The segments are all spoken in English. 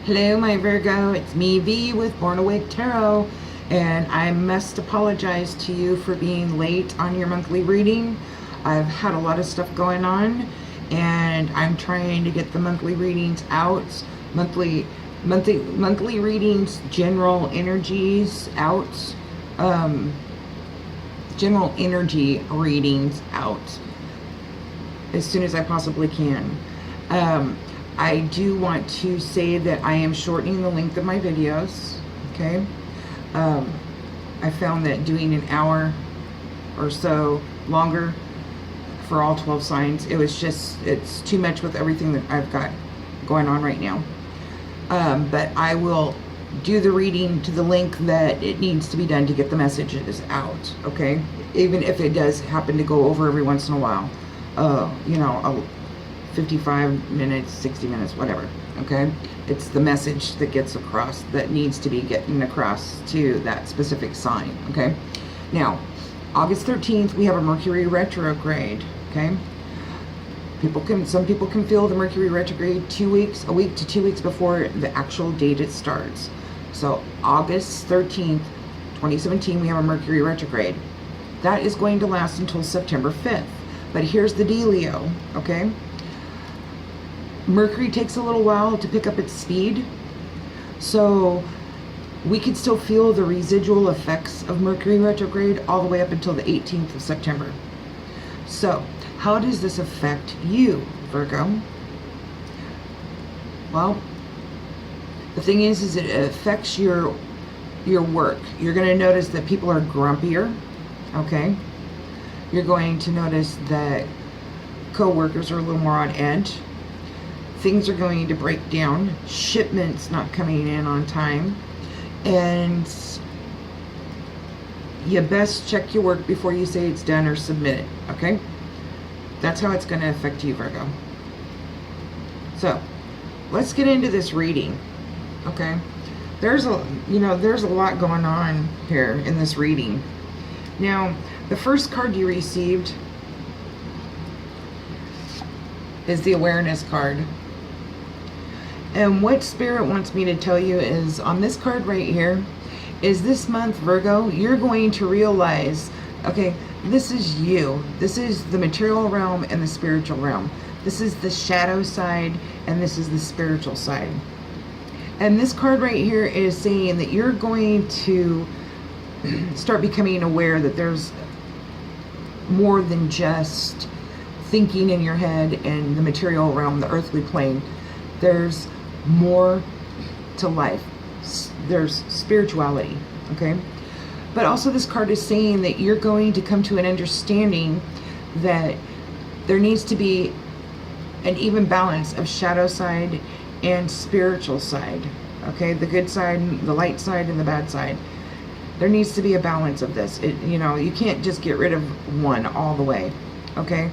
Hello, my Virgo. It's me, V, with Born Awake Tarot, and I must apologize to you for being late on your monthly reading. I've had a lot of stuff going on, and I'm trying to get the monthly readings out. Monthly readings, general energies out. General energy readings out as soon as I possibly can. I do want to say that I am shortening the length of my videos, okay? I found that doing an hour or so longer for all 12 signs, it's too much with everything that I've got going on right now. But I will do the reading to the length that it needs to be done to get the messages out, okay? Even if it does happen to go over every once in a while. 55 minutes, 60 minutes, whatever, okay? It's the message that gets across, that needs to be getting across to that specific sign, okay? Now, August 13th, we have a Mercury retrograde, okay? Some people can feel the Mercury retrograde a week to 2 weeks before the actual date it starts. So August 13th, 2017, we have a Mercury retrograde. That is going to last until September 5th. But here's the dealio, okay? Mercury takes a little while to pick up its speed, so we could still feel the residual effects of Mercury retrograde all the way up until the 18th of September. So, how does this affect you, Virgo? Well, the thing is it affects your work. You're going to notice that people are grumpier, okay? You're going to notice that co-workers are a little more on edge. Things are going to break down, shipments not coming in on time, and you best check your work before you say it's done or submit it, okay? That's how it's going to affect you, Virgo. So, let's get into this reading, okay? There's a lot going on here in this reading. Now, the first card you received is the awareness card. And what Spirit wants me to tell you is, on this card right here, is this month, Virgo, you're going to realize, okay, this is you. This is the material realm and the spiritual realm. This is the shadow side, and this is the spiritual side. And this card right here is saying that you're going to start becoming aware that there's more than just thinking in your head and the material realm, the earthly plane. There's more to life. There's spirituality, okay? But also this card is saying that you're going to come to an understanding that there needs to be an even balance of shadow side and spiritual side, okay? The good side, the light side, and the bad side. There needs to be a balance of this. You can't just get rid of one all the way, okay?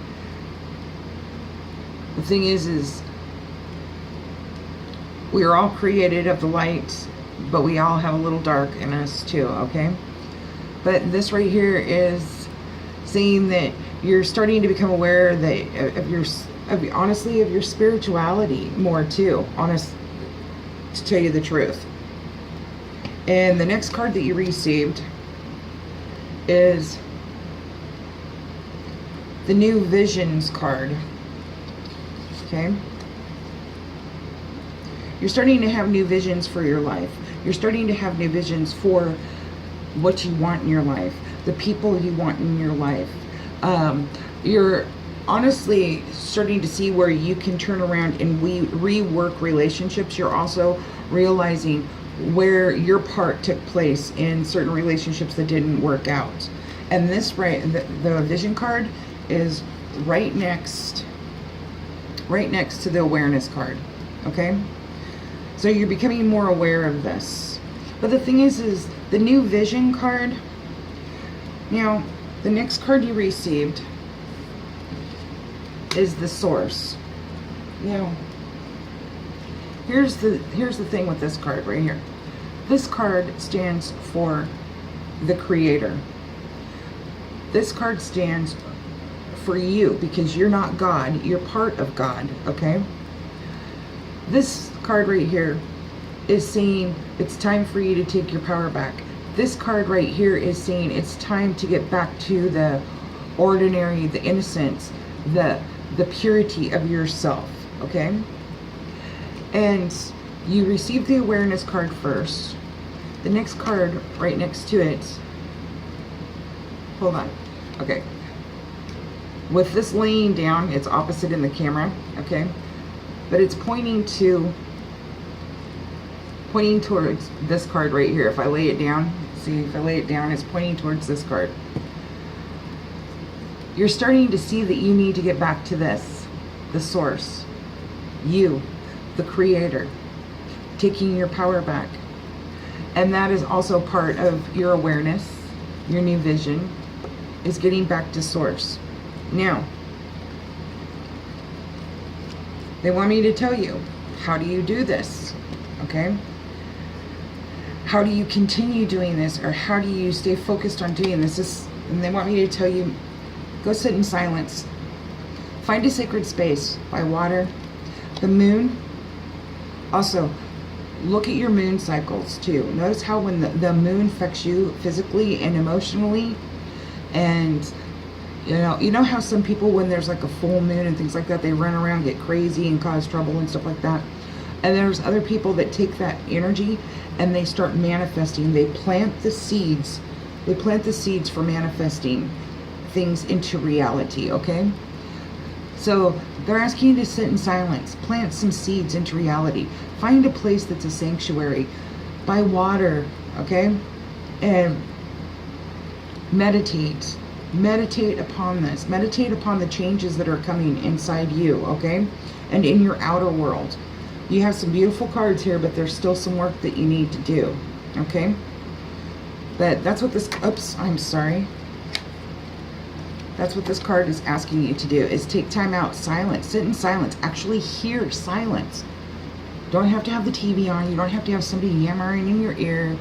The thing is we are all created of the light, but we all have a little dark in us too, okay? But this right here is saying that you're starting to become aware that of your spirituality more too, to tell you the truth. And the next card that you received is the New Visions card, okay? You're starting to have new visions for your life. You're starting to have new visions for what you want in your life, the people you want in your life. You're honestly starting to see where you can turn around and rework relationships. You're also realizing where your part took place in certain relationships that didn't work out. And this the vision card is right next to the awareness card, okay? So you're becoming more aware of this. But the thing is the new vision card, now the next card you received is the source. Now, here's the thing with this card right here. This card stands for the Creator. This card stands for you because you're not God, you're part of God, okay? This card right here is saying it's time for you to take your power back. This card right here is saying it's time to get back to the ordinary, the innocence, the purity of yourself, okay? And you received the awareness card first. The next card right next to it, hold on, okay. With this laying down, it's opposite in the camera, okay? But it's pointing towards this card right here. If I lay it down, see, if I lay it down, it's pointing towards this card. You're starting to see that you need to get back to this, the source, you, the creator, taking your power back. And that is also part of your awareness, your new vision, is getting back to source. Now, they want me to tell you, how do you do this? Okay? How do you continue doing this, or how do you stay focused on doing this? And they want me to tell you, go sit in silence. Find a sacred space by water, the moon. Also, look at your moon cycles too. Notice how when the moon affects you physically and emotionally, and you know how some people, when there's like a full moon and things like that, they run around, get crazy and cause trouble and stuff like that. And there's other people that take that energy and they start manifesting. They plant the seeds. They plant the seeds for manifesting things into reality, okay? So they're asking you to sit in silence, plant some seeds into reality. Find a place that's a sanctuary by water, okay? And meditate. Meditate upon this. Meditate upon the changes that are coming inside you, okay? And in your outer world. You have some beautiful cards here, but there's still some work that you need to do, okay? But that's what this, oops, I'm sorry. That's what this card is asking you to do, is take time out, silence, sit in silence, actually hear silence. Don't have to have the TV on, you don't have to have somebody yammering in your ear.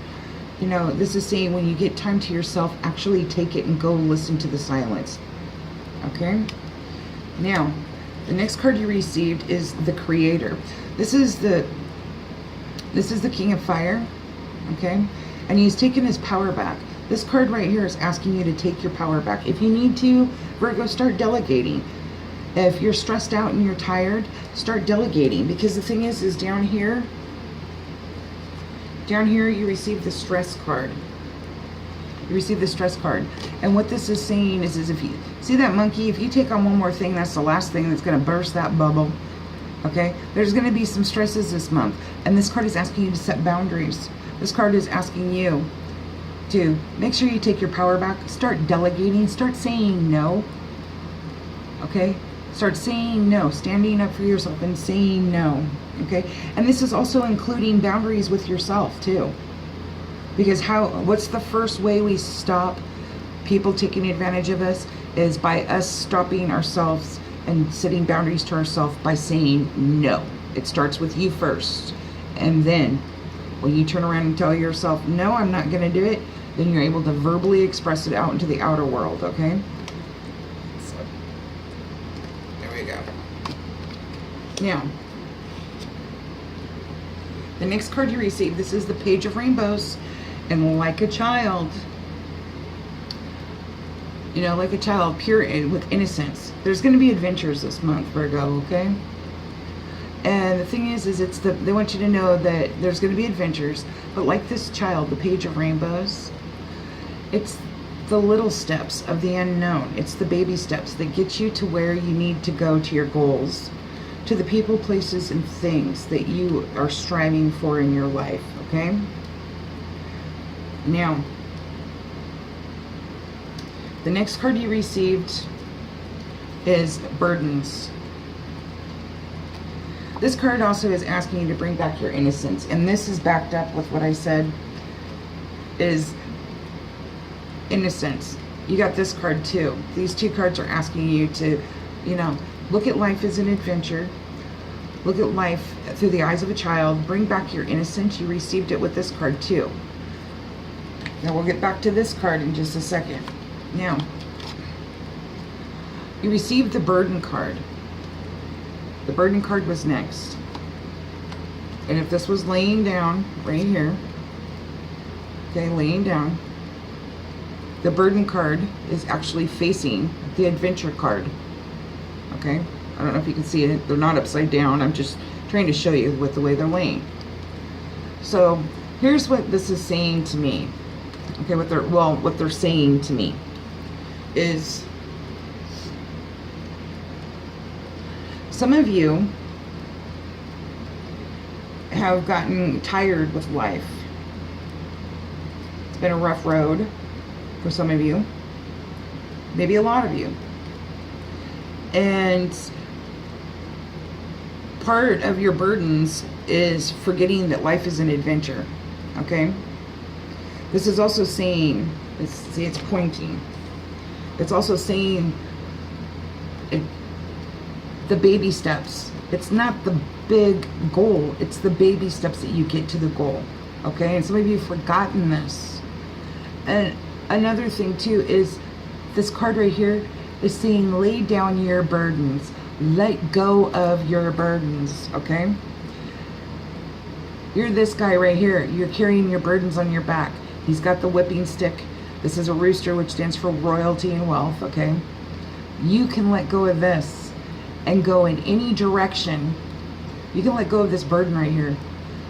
You know, this is saying when you get time to yourself, actually take it and go listen to the silence. Okay? Now, the next card you received is the Creator. This is the King of Fire, okay? And he's taken his power back. This card right here is asking you to take your power back. If you need to, Virgo, start delegating. If you're stressed out and you're tired, start delegating. Because the thing is down here you receive the stress card. You receive the stress card. And what this is saying is if you see that monkey, if you take on one more thing, that's the last thing that's going to burst that bubble. Okay? There's going to be some stresses this month. And this card is asking you to set boundaries. This card is asking you to make sure you take your power back. Start delegating. Start saying no. Okay? Start saying no. Standing up for yourself and saying no. Okay? And this is also including boundaries with yourself too. Because what's the first way we stop people taking advantage of us is by us stopping ourselves and setting boundaries to ourselves by saying no. It starts with you first. And then when you turn around and tell yourself, no, I'm not going to do it, then you're able to verbally express it out into the outer world, okay? So, there we go. Now, the next card you receive, this is the Page of Rainbows. And like a child, you know, like a child, pure with innocence. There's going to be adventures this month, Virgo, okay? And the thing is they want you to know that there's going to be adventures, but like this child, the Page of Rainbows, it's the little steps of the unknown. It's the baby steps that get you to where you need to go, to your goals, to the people, places, and things that you are striving for in your life, okay? Now, the next card you received is Burdens. This card also is asking you to bring back your innocence. And this is backed up with what I said is innocence. You got this card too. These two cards are asking you to, you know, look at life as an adventure. Look at life through the eyes of a child. Bring back your innocence. You received it with this card too. Now we'll get back to this card in just a second. Now, you received the Burden card. The Burden card was next. And if this was laying down right here, okay, laying down, the burden card is actually facing the adventure card. Okay, I don't know if you can see it. They're not upside down. I'm just trying to show you with the way they're laying. So here's what this is saying to me. Okay, what they're saying to me is, some of you have gotten tired with life. It's been a rough road for some of you, maybe a lot of you. And part of your burdens is forgetting that life is an adventure, okay? This is also saying, it's pointing. It's also saying the baby steps. It's not the big goal. It's the baby steps that you get to the goal, okay? And some of you have forgotten this. And another thing too is this card right here is saying lay down your burdens. Let go of your burdens, okay? You're this guy right here. You're carrying your burdens on your back. He's got the whipping stick. This is a rooster, which stands for royalty and wealth, okay? You can let go of this and go in any direction. You can let go of this burden right here,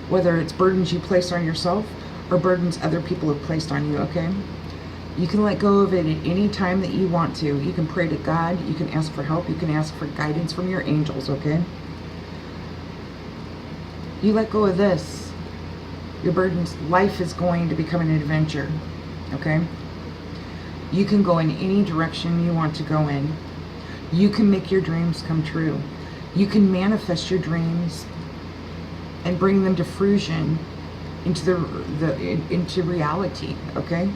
whether it's burdens you place on yourself or burdens other people have placed on you, okay? You can let go of it at any time that you want to. You can pray to God. You can ask for help. You can ask for guidance from your angels, okay? You let go of this. Your burdens, life is going to become an adventure, okay? You can go in any direction you want to go in. You can make your dreams come true. You can manifest your dreams and bring them to fruition into into reality, okay?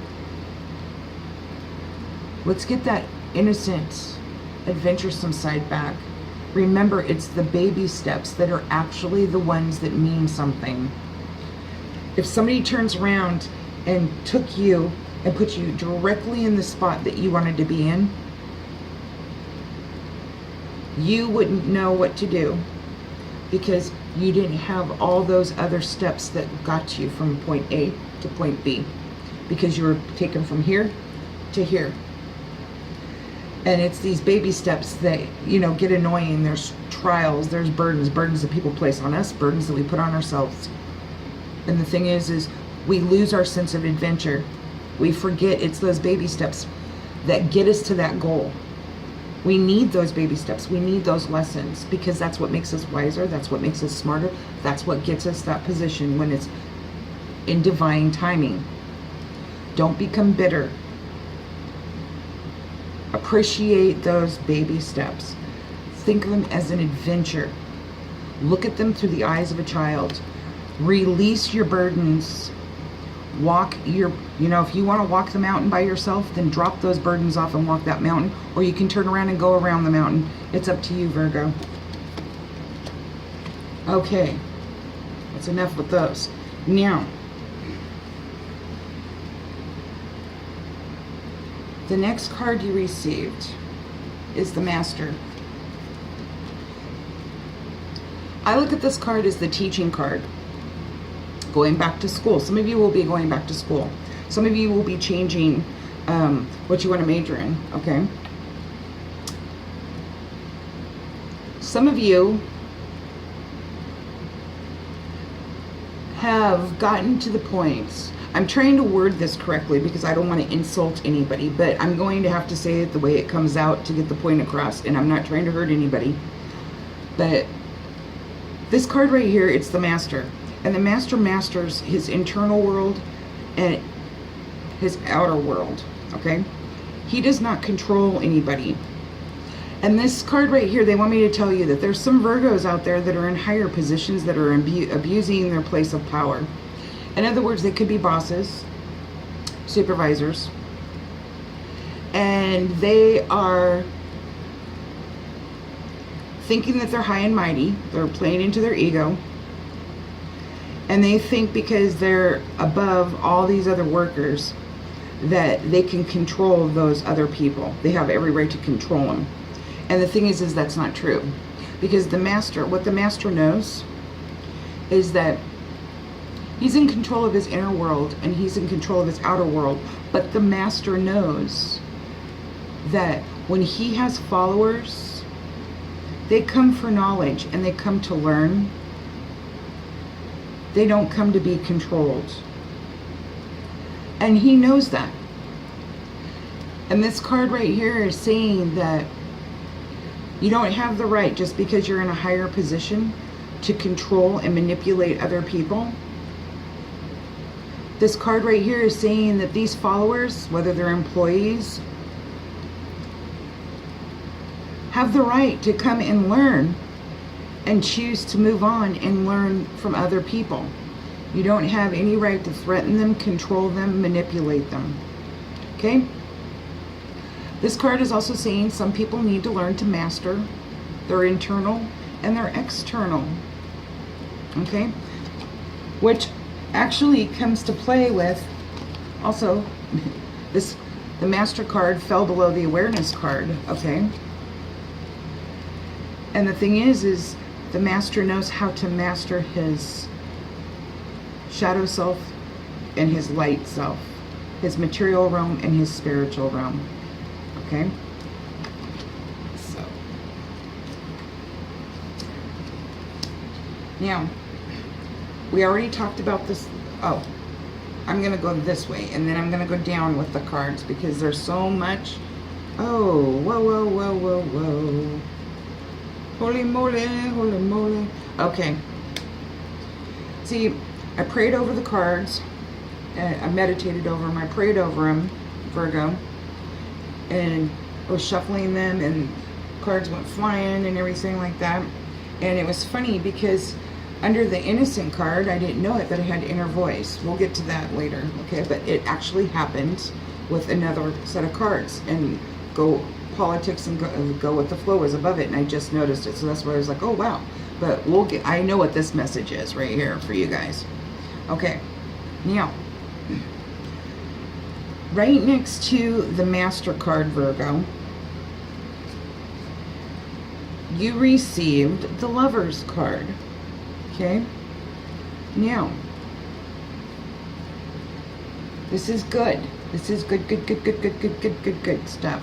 Let's get that innocent, adventuresome side back. Remember, it's the baby steps that are actually the ones that mean something. If somebody turns around and took you and put you directly in the spot that you wanted to be in, you wouldn't know what to do because you didn't have all those other steps that got you from point A to point B, because you were taken from here to here. And it's these baby steps that, you know, get annoying. There's trials, there's burdens that people place on us, burdens that we put on ourselves. And the thing is we lose our sense of adventure. We forget it's those baby steps that get us to that goal. We need those baby steps. We need those lessons, because that's what makes us wiser. That's what makes us smarter. That's what gets us that position when it's in divine timing. Don't become bitter. Appreciate those baby steps. Think of them as an adventure. Look at them through the eyes of a child. Release your burdens. Walk your, if you want to walk the mountain by yourself, then drop those burdens off and walk that mountain. Or you can turn around and go around the mountain. It's up to you, Virgo. Okay. That's enough with those. Now, the next card you received is the Master. I look at this card as the teaching card. Going back to school. Some of you will be going back to school. Some of you will be changing what you want to major in, okay? Some of you have gotten to the point, I'm trying to word this correctly because I don't want to insult anybody, but I'm going to have to say it the way it comes out to get the point across, and I'm not trying to hurt anybody. But this card right here, it's the Master. And the Master masters his internal world and his outer world, okay? He does not control anybody. And this card right here, they want me to tell you that there's some Virgos out there that are in higher positions that are abusing their place of power. In other words, they could be bosses, supervisors, and they are thinking that they're high and mighty. They're playing into their ego. And they think because they're above all these other workers that they can control those other people. They have every right to control them. And the thing is that's not true. Because the Master, what the Master knows is that he's in control of his inner world and he's in control of his outer world. But the master knows that when he has followers, they come for knowledge and they come to learn. They don't come to be controlled. And he knows that. And this card right here is saying that you don't have the right, just because you're in a higher position, to control and manipulate other people. This card right here is saying that these followers, whether they're employees, have the right to come and learn and choose to move on and learn from other people. You don't have any right to threaten them, control them, manipulate them. Okay? This card is also saying some people need to learn to master their internal and their external. Okay? Which actually comes to play with also the master card fell below the awareness card. Okay? And the thing is the master knows how to master his shadow self and his light self, his material realm and his spiritual realm. Okay? So, now, we already talked about this. Oh, I'm going to go this way, and then I'm going to go down with the cards because there's so much. Oh, whoa, whoa, whoa, whoa, whoa. Holy moly, holy moly. Okay. See, I prayed over the cards. I meditated over them. I prayed over them, Virgo. And I was shuffling them, and cards went flying and everything like that. And it was funny because under the innocent card, I didn't know it, but it had inner voice. We'll get to that later, okay? But it actually happened with another set of cards. And go politics and go with the flow was above it, and I just noticed it. So that's why I was like, oh wow. But we'll get, I know what this message is right here for you guys. Okay, now, right next to the master card, Virgo, you received the Lover's card. Okay, now, this is good. This is good, good, good, good, good, good, good, good, good stuff.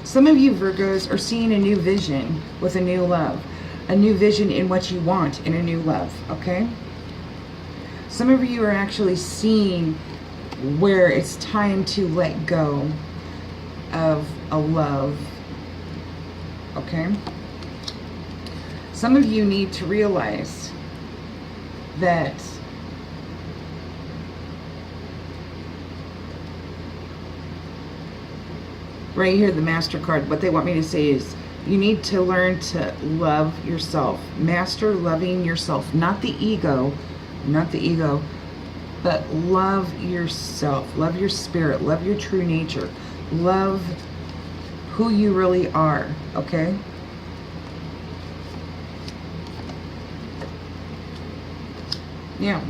Some of you Virgos are seeing a new vision with a new love. A new vision in what you want in a new love, okay? Some of you are actually seeing where it's time to let go of a love, okay? Some of you need to realize that right here, the master card, what they want me to say is you need to learn to love yourself. Master loving yourself, not the ego, but love yourself. Love your spirit, love your true nature. Love who you really are, okay? Now,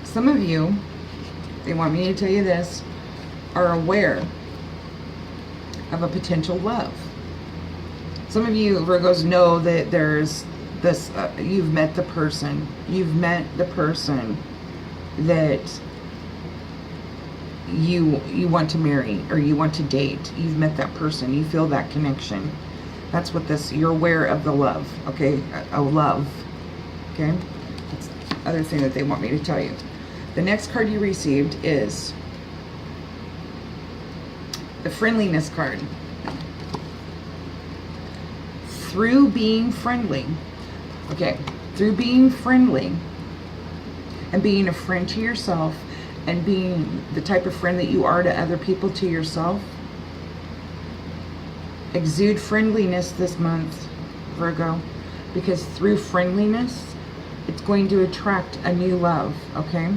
some of you, they want me to tell you this, are aware of a potential love. Some of you Virgos know that there's this, you've met the person. You've met the person that you want to marry or you want to date. You've met that person. You feel that connection. That's what this, you're aware of the love, okay? A love, okay? That's the other thing that they want me to tell you. The next card you received is the friendliness card. Through being friendly, okay, through being friendly and being a friend to yourself and being the type of friend that you are to other people, to yourself, exude friendliness this month, Virgo, because through friendliness, it's going to attract a new love, okay?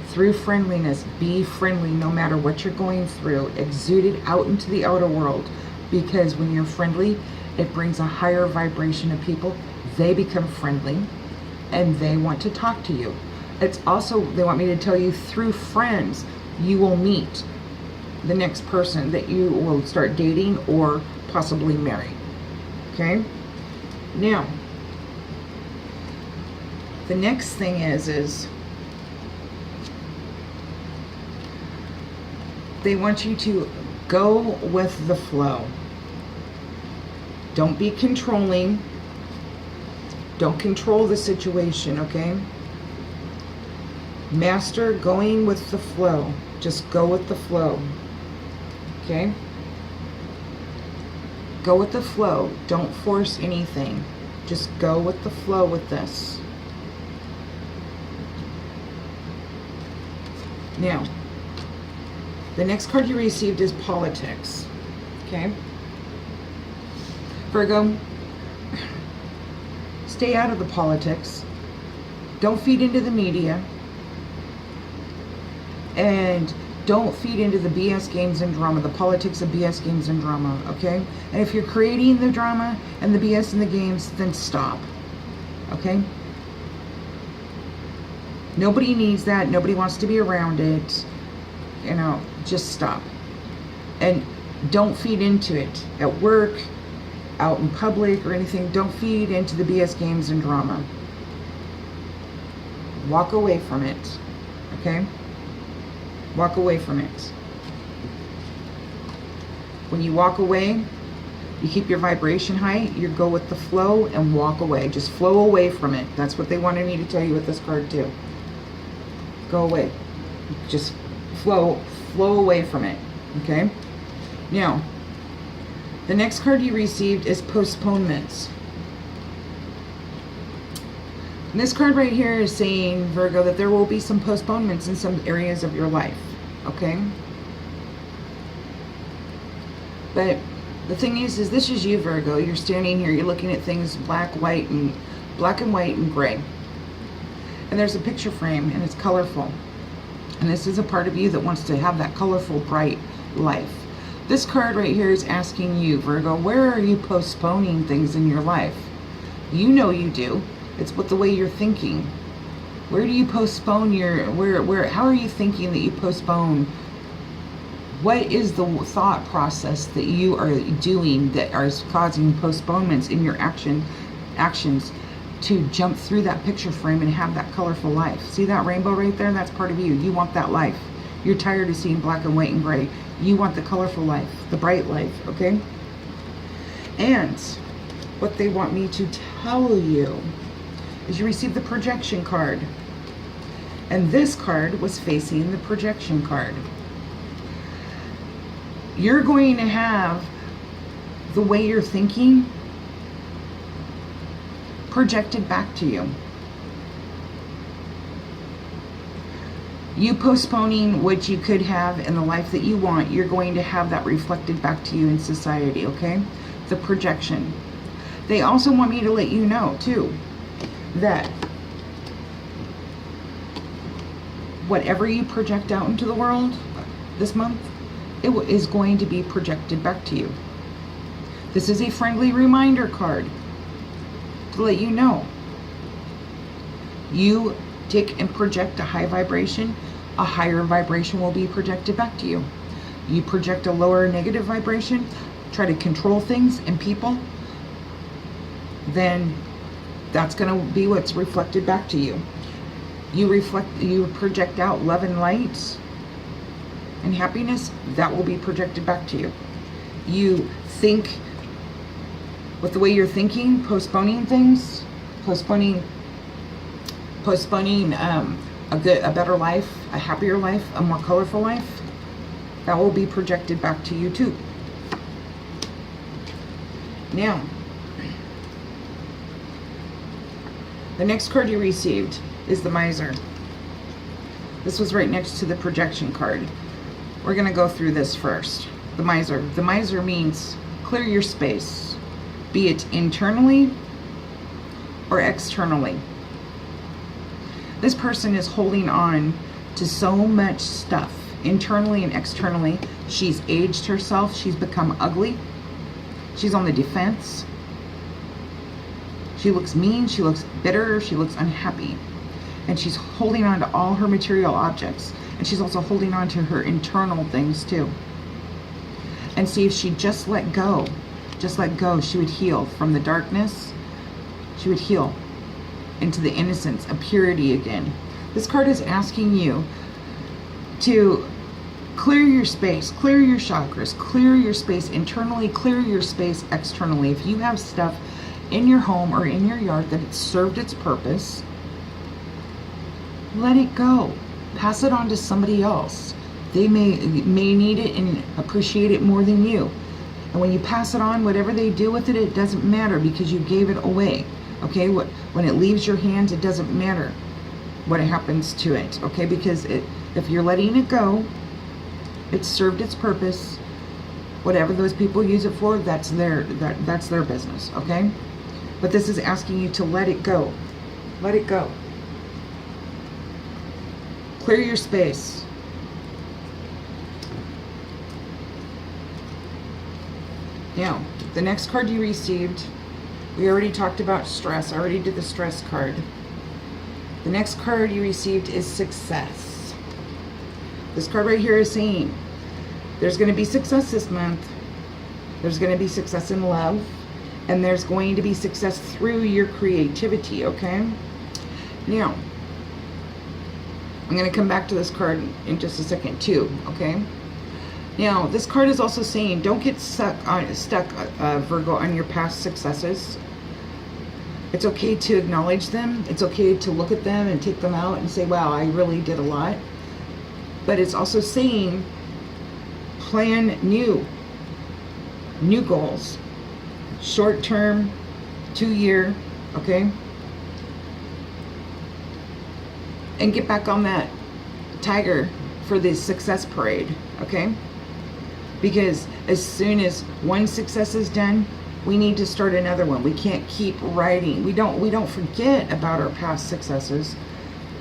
Through friendliness, be friendly no matter what you're going through. Exude it out into the outer world, because when you're friendly, it brings a higher vibration of people. They become friendly and they want to talk to you. It's also, they want me to tell you, through friends, you will meet the next person that you will start dating or possibly marry. Okay? Now, The next thing is they want you to go with the flow. Don't be controlling. Don't control the situation, okay? Master going with the flow. Just go with the flow. Okay? Go with the flow. Don't force anything. Just go with the flow with this. Now, the next card you received is politics. Okay? Virgo, stay out of the politics. Don't feed into the media. And don't feed into the BS games and drama, the politics of BS games and drama, okay? And if you're creating the drama and the BS and the games, then stop, okay? Nobody needs that. Nobody wants to be around it. You know, just stop. And don't feed into it at work, out in public or anything. Don't feed into the BS games and drama. Walk away from it, okay? Walk away from it. When you walk away, you keep your vibration high, you go with the flow and walk away. Just flow away from it. That's what they wanted me to tell you with this card too. Go away. Just flow away from it. Okay? Now, the next card you received is postponements. And this card right here is saying, Virgo, that there will be some postponements in some areas of your life. Okay? But the thing is this is you, Virgo. You're standing here, you're looking at things black and white and gray. And there's a picture frame and it's colorful. And this is a part of you that wants to have that colorful, bright life. This card right here is asking you, Virgo, where are you postponing things in your life? You know you do. It's what the way you're thinking. Where do you postpone your, how are you thinking that you postpone? What is the thought process that you are doing that is causing postponements in your actions to jump through that picture frame and have that colorful life? See that rainbow right there? That's part of you. You want that life. You're tired of seeing black and white and gray. You want the colorful life, the bright life, okay? And what they want me to tell you is you received the projection card. And this card was facing the projection card. You're going to have the way you're thinking projected back to you. You postponing what you could have in the life that you want, you're going to have that reflected back to you in society, okay? The projection. They also want me to let you know, too, that whatever you project out into the world this month, it is going to be projected back to you. This is a friendly reminder card to let you know. You take and project a high vibration, a higher vibration will be projected back to you. You project a lower negative vibration, try to control things and people, then that's going to be what's reflected back to you. You project out love and light and happiness, that will be projected back to you. You think with the way you're thinking, postponing things, postponing a better life, a happier life, a more colorful life, that will be projected back to you too. Now, the next card you received is the Miser. This was right next to the projection card. We're going to go through this first. The Miser. The Miser means clear your space, be it internally or externally. This person is holding on to so much stuff, internally and externally. She's aged herself. She's become ugly. She's on the defense. She looks mean. She looks bitter. She looks unhappy. And she's holding on to all her material objects. And she's also holding on to her internal things too. And see, if she just let go, she would heal from the darkness. She would heal. into the innocence of purity again. This card is asking you to clear your space, clear your chakras, clear your space internally, clear your space externally. If you have stuff in your home or in your yard that it's served its purpose, let it go. Pass it on to somebody else. They may need it and appreciate it more than you. And when you pass it on, whatever they do with it, it doesn't matter because you gave it away. Okay? When it leaves your hands, it doesn't matter what happens to it. Okay? Because if you're letting it go, it's served its purpose. Whatever those people use it for, that's their business. Okay? But this is asking you to let it go. Let it go. Clear your space. Now, the next card you received, we already talked about stress. I already did the stress card. The next card you received is success. This card right here is saying there's going to be success this month. There's going to be success in love. And there's going to be success through your creativity, okay? Now, I'm going to come back to this card in just a second too, okay? Now, this card is also saying don't get stuck, Virgo, on your past successes. It's okay to acknowledge them. It's okay to look at them and take them out and say, wow, I really did a lot. But it's also saying plan new goals. Short term, 2 year, okay? And get back on that tiger for the success parade, okay? Because as soon as one success is done, we need to start another one. We can't keep riding. We don't forget about our past successes,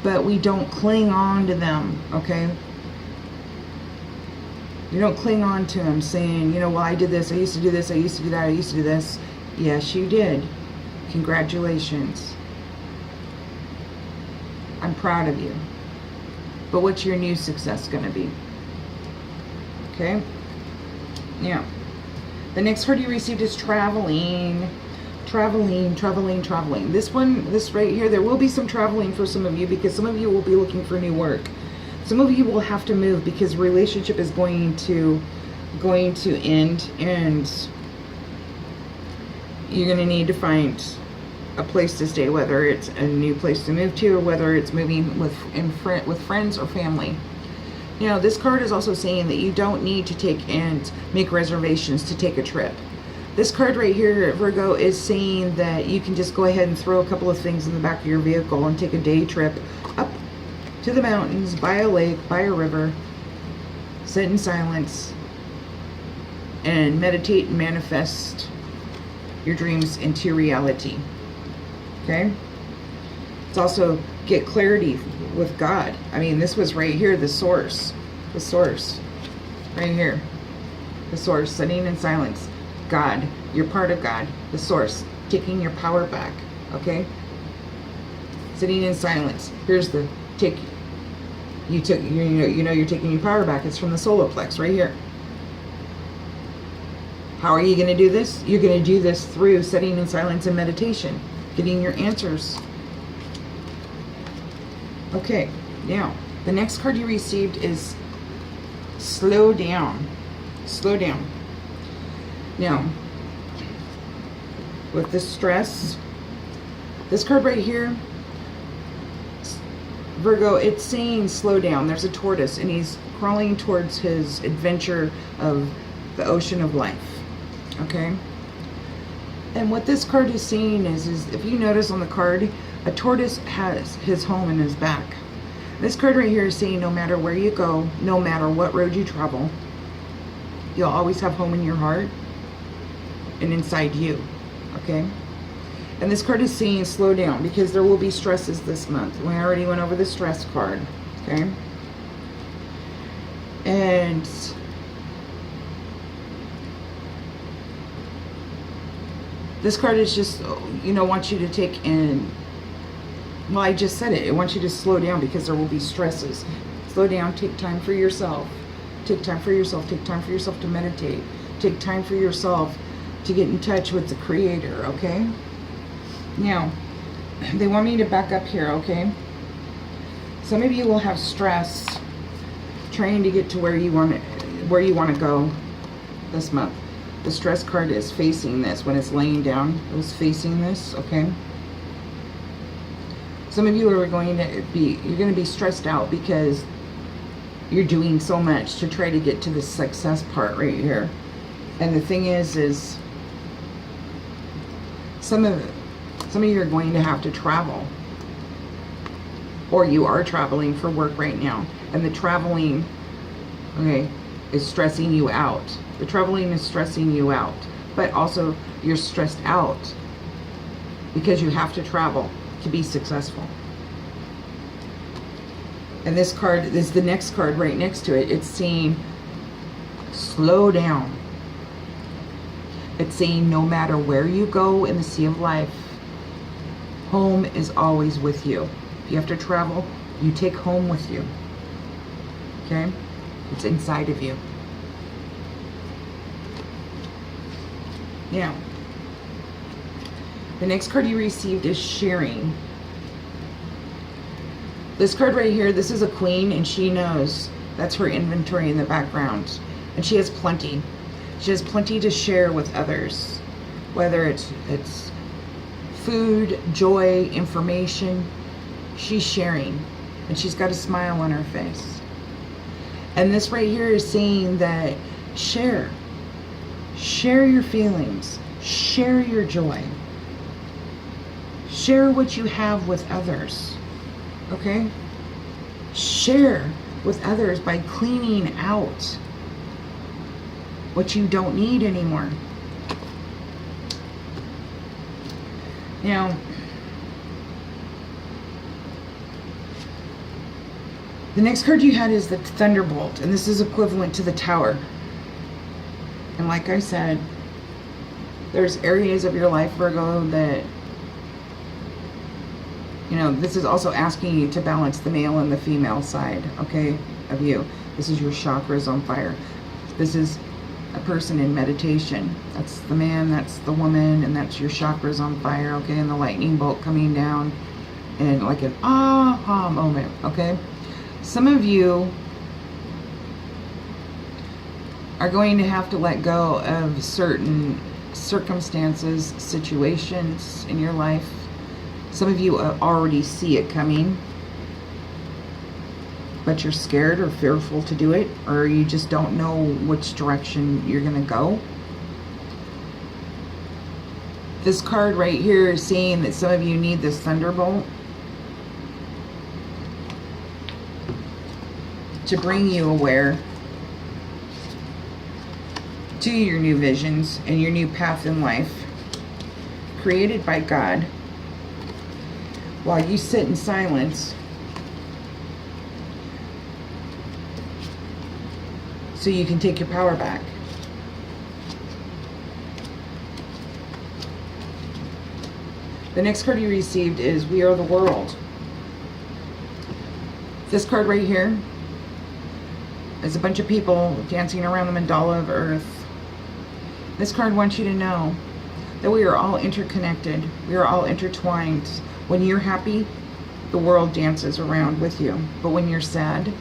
but we don't cling on to them, okay? You don't cling on to them saying, you know, well, I did this, I used to do this, I used to do that, I used to do this. Yes, you did. Congratulations. I'm proud of you. But what's your new success going to be? Okay? Now, the next card you received is traveling. Traveling. This right here, there will be some traveling for some of you because some of you will be looking for new work. Some of you will have to move because relationship is going to end and you're going to need to find a place to stay, whether it's a new place to move to or whether it's moving with friends or family. You know, this card is also saying that you don't need to take and make reservations to take a trip. This card right here, Virgo, is saying that you can just go ahead and throw a couple of things in the back of your vehicle and take a day trip up to the mountains, by a lake, by a river, sit in silence, and meditate and manifest your dreams into reality. Okay? It's also get clarity with God. I mean, this was right here, the source. The source. Right here. The source. Sitting in silence. God. You're part of God. The source. Taking your power back. Okay? Sitting in silence. Here's the take. You know you're taking your power back. It's from the solar plex right here. How are you going to do this? You're going to do this through sitting in silence and meditation. Getting your answers. Okay, now, the next card you received is slow down. Slow down. Now, with the stress, this card right here, Virgo, it's saying slow down. There's a tortoise, and he's crawling towards his adventure of the ocean of life. Okay? And what this card is saying is if you notice on the card, a tortoise has his home in his back. This card right here is saying no matter where you go, no matter what road you travel, you'll always have home in your heart and inside you. Okay? And this card is saying slow down because there will be stresses this month. We already went over the stress card. Okay? And this card is just, wants you to take in, well, I just said it. It wants you to slow down because there will be stresses. Slow down, take time for yourself. Take time for yourself. Take time for yourself to meditate. Take time for yourself to get in touch with the Creator, okay? Now, They want me to back up here, okay? Some of you will have stress trying to get to where you want to go this month. The stress card is facing this. When it's laying down, it was facing this, okay? Some of you are going to be stressed out because you're doing so much to try to get to the success part right here. And the thing is some of you are going to have to travel, or you are traveling for work right now, and the traveling, okay, is stressing you out. The traveling is stressing you out, but also you're stressed out because you have to travel to be successful. And this card is the next card right next to it. It's saying slow down. It's saying no matter where you go in the sea of life, home is always with you. If you have to travel, you take home with you. Okay? It's inside of you. Now, the next card you received is sharing. This card right here, this is a queen, and she knows. That's her inventory in the background. And she has plenty. She has plenty to share with others. Whether it's food, joy, information, she's sharing. And she's got a smile on her face. And this right here is saying that share. Share your feelings. Share your joy. Share what you have with others. Okay? Share with others by cleaning out what you don't need anymore. Now, the next card you had is the Thunderbolt, and this is equivalent to the Tower. And like I said, there's areas of your life, Virgo, that, you know, this is also asking you to balance the male and the female side, okay, of you. This is your chakras on fire. This is a person in meditation. That's the man, that's the woman, and that's your chakras on fire, okay, and the lightning bolt coming down, and like an aha moment, okay? Some of you are going to have to let go of certain circumstances, situations in your life. Some of you already see it coming, but you're scared or fearful to do it, or you just don't know which direction you're going to go. This card right here is saying that some of you need this Thunderbolt to bring you aware to your new visions and your new path in life created by God, while you sit in silence so you can take your power back. The next card you received is We Are the World. This card right here is a bunch of people dancing around the mandala of Earth. This card wants you to know that we are all interconnected. We are all intertwined. When you're happy, the world dances around with you. But when you're sad,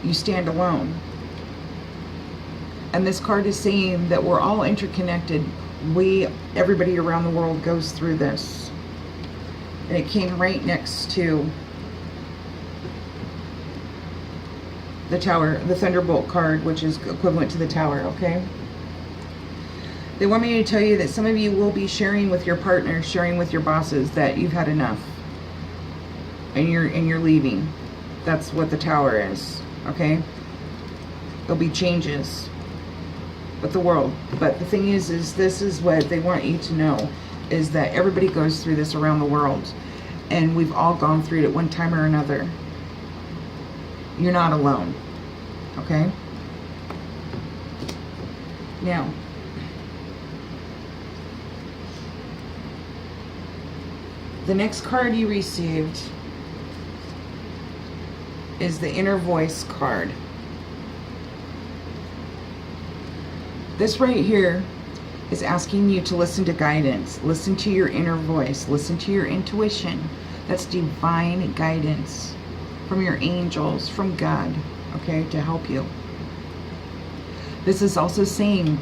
you stand alone. And this card is saying that we're all interconnected. Everybody around the world goes through this. And it came right next to the Tower, the Thunderbolt card, which is equivalent to the Tower, okay? They want me to tell you that some of you will be sharing with your partner, sharing with your bosses that you've had enough. And you're leaving. That's what the Tower is, okay? There'll be changes with the world. But the thing is this is what they want you to know, is that everybody goes through this around the world. And we've all gone through it at one time or another. You're not alone, okay? Now, the next card you received is the Inner Voice card. This right here is asking you to listen to guidance. Listen to your inner voice. Listen to your intuition. That's divine guidance from your angels, from God, okay, to help you. This is also saying,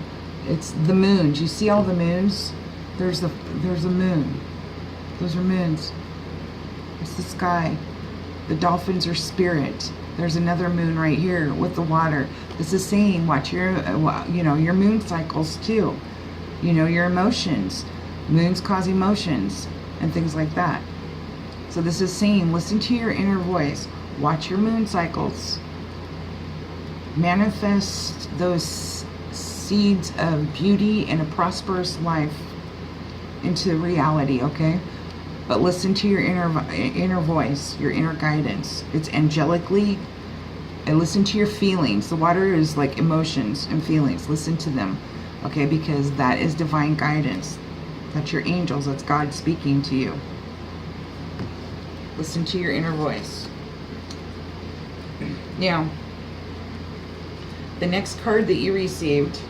it's the moon. Do you see all the moons? There's a moon. Those are moons. It's the sky. The dolphins are spirit. There's another moon right here with the water. This is saying, watch your, your moon cycles too. Your emotions. Moons cause emotions and things like that. So this is saying, listen to your inner voice. Watch your moon cycles. Manifest those seeds of beauty and a prosperous life into reality, okay? But listen to your inner voice, your inner guidance. It's angelically, and listen to your feelings. The water is like emotions and feelings. Listen to them, okay? Because that is divine guidance. That's your angels. That's God speaking to you. Listen to your inner voice. Now, the next card that you received,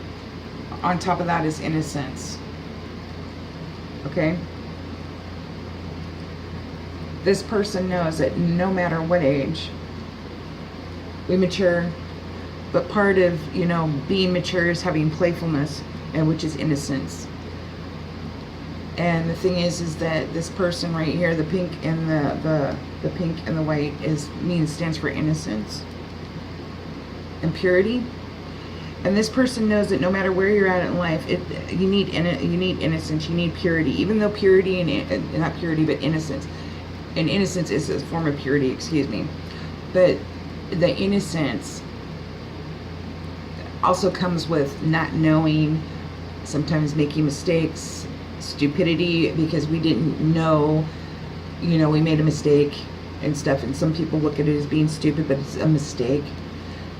on top of that, is innocence. Okay? This person knows that no matter what age, we mature, but part of, being mature is having playfulness, and which is innocence. And the thing is that this person right here, the pink and the pink and the white, stands for innocence and purity. And this person knows that no matter where you're at in life, you need innocence, you need purity. Even though purity and not purity, but innocence, and innocence is a form of purity. Excuse me, but the innocence also comes with not knowing, sometimes making mistakes, stupidity, because we didn't know, we made a mistake and stuff. And some people look at it as being stupid, but it's a mistake.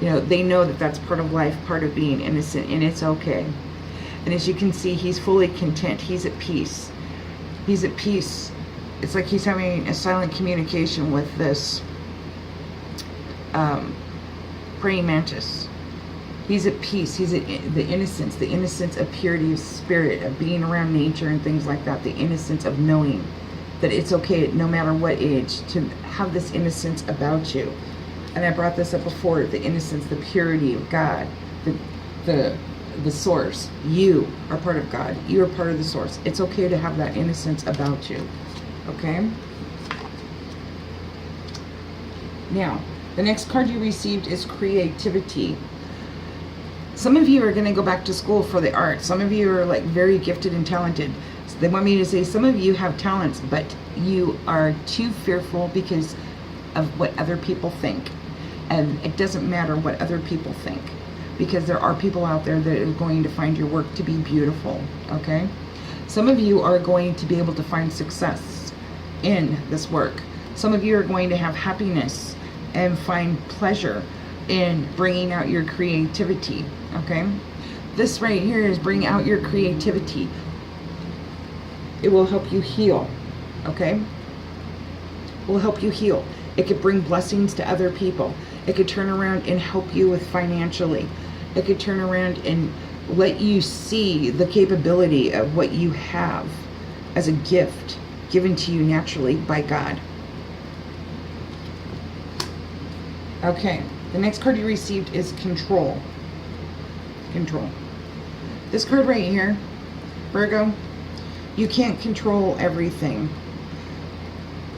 They know that that's part of life, part of being innocent, and it's okay. And as you can see, he's fully content. He's at peace. He's at peace. It's like he's having a silent communication with this praying mantis. He's at peace. He's at the innocence of purity of spirit, of being around nature and things like that. The innocence of knowing that it's okay, no matter what age, to have this innocence about you. And I brought this up before, the innocence, the purity of God, the source. You are part of God. You are part of the source. It's okay to have that innocence about you. Okay? Now, the next card you received is creativity. Some of you are going to go back to school for the arts. Some of you are like very gifted and talented. So they want me to say some of you have talents, but you are too fearful because of what other people think. And it doesn't matter what other people think, because there are people out there that are going to find your work to be beautiful, okay? Some of you are going to be able to find success in this work. Some of you are going to have happiness and find pleasure in bringing out your creativity, okay? This right here is bring out your creativity. It will help you heal, okay? It will help you heal. It could bring blessings to other people. It could turn around and help you with financially. It could turn around and let you see the capability of what you have as a gift given to you naturally by God. Okay, the next card you received is control. Control. This card right here, Virgo, you can't control everything.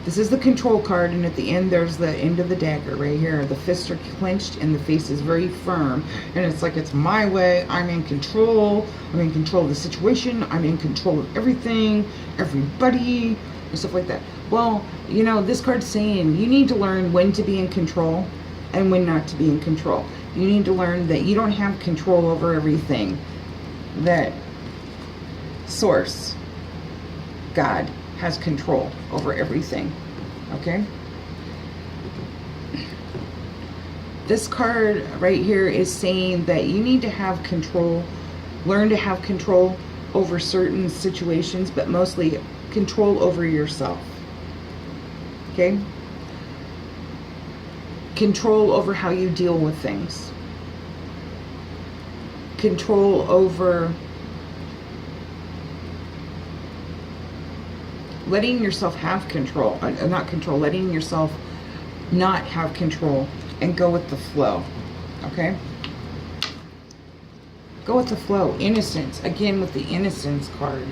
This is the control card, and at the end there's the end of the dagger right here. The fists are clenched and the face is very firm, and it's like, it's my way, I'm in control of the situation, I'm in control of everything, everybody, and stuff like that. Well, this card's saying you need to learn when to be in control and when not to be in control. You need to learn that you don't have control over everything. That Source, God, has control over everything. Okay? This card right here is saying that you need to have control, learn to have control over certain situations, but mostly control over yourself. Okay? Control over how you deal with things. Control over letting yourself have control, not control, letting yourself not have control and go with the flow, okay? Go with the flow. Innocence, again with the innocence card,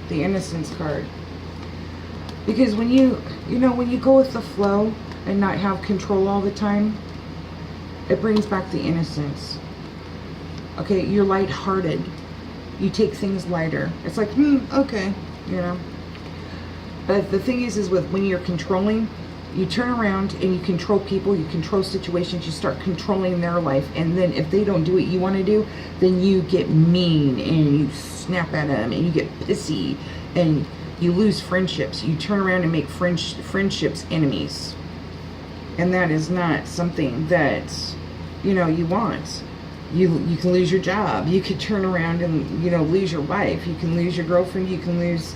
the innocence card. Because when when you go with the flow and not have control all the time, it brings back the innocence. Okay, you're lighthearted. You take things lighter. It's like, okay, But the thing is with when you're controlling, you turn around and you control people, you control situations, you start controlling their life, and then if they don't do what you want to do, then you get mean and you snap at them and you get pissy and you lose friendships. You turn around and make friendships enemies. And that is not something that, you want. You can lose your job. You could turn around and, lose your wife. You can lose your girlfriend. You can lose,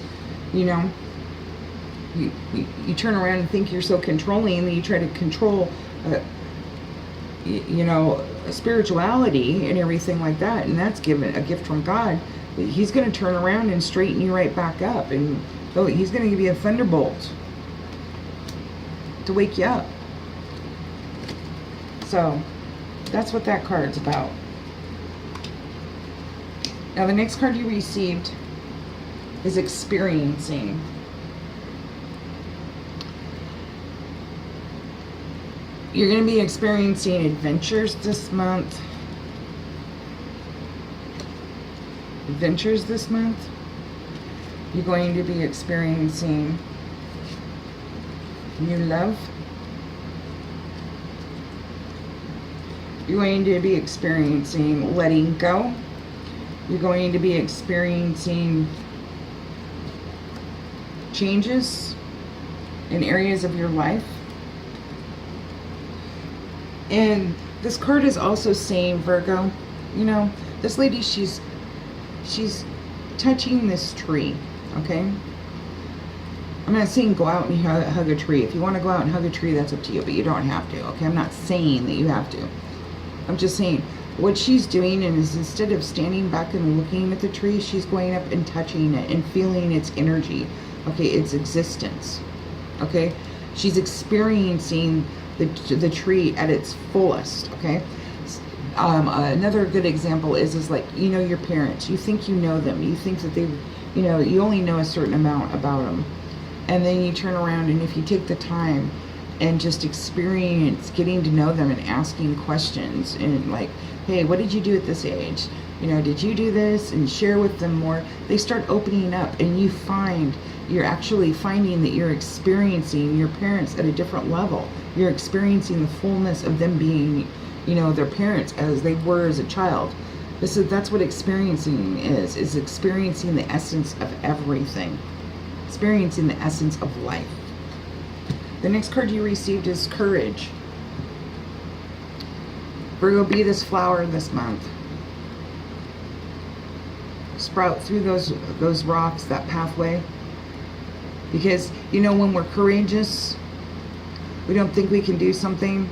you turn around and think you're so controlling, and then you try to control, spirituality and everything like that. And that's given a gift from God. He's going to turn around and straighten you right back up. And he's going to give you a thunderbolt to wake you up. So that's what that card's about. Now the next card you received is experiencing. You're going to be experiencing adventures this month. Adventures this month. You're going to be experiencing new love. You're going to be experiencing letting go. You're going to be experiencing changes in areas of your life. And this card is also saying, Virgo, this lady, she's touching this tree, okay? I'm not saying go out and hug a tree. If you want to go out and hug a tree, that's up to you, but you don't have to, okay? I'm not saying that you have to. I'm just saying what she's doing is instead of standing back and looking at the tree, she's going up and touching it and feeling its energy, okay, its existence, okay? She's experiencing the tree at its fullest, okay? Another good example is like, your parents. You think you know them. You think that they, you only know a certain amount about them. And then you turn around, and if you take the time and just experience getting to know them and asking questions and like, hey, what did you do at this age? Did you do this? And share with them more. They start opening up, and you're actually finding that you're experiencing your parents at a different level. You're experiencing the fullness of them being, their parents as they were as a child. That's what experiencing is experiencing the essence of everything. Experiencing the essence of life. The next card you received is courage. Virgo, be this flower this month. Sprout through those rocks, that pathway. Because, when we're courageous, we don't think we can do something,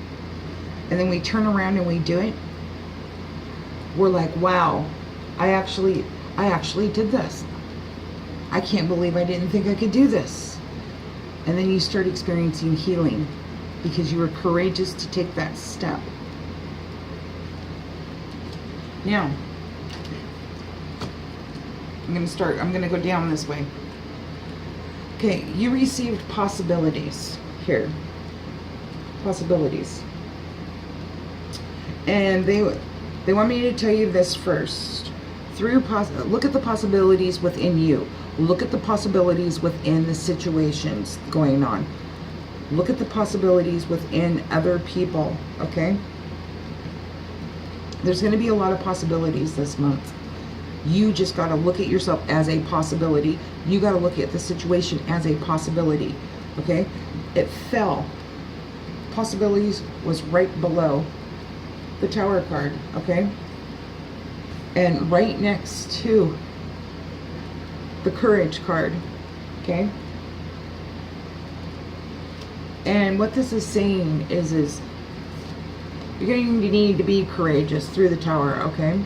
and then we turn around and we do it. We're like, wow, I actually did this. I can't believe I didn't think I could do this. And then you start experiencing healing because you were courageous to take that step. Now, I'm going to go down this way. Okay, you received possibilities here. Possibilities. And they want me to tell you this first. Look at the possibilities within you. Look at the possibilities within the situations going on. Look at the possibilities within other people, okay? There's going to be a lot of possibilities this month. You just got to look at yourself as a possibility. You got to look at the situation as a possibility, okay? It fell. Possibilities was right below the Tower card, okay? And right next to the Courage card, okay? And what this is saying is you're going to need to be courageous through the Tower, okay?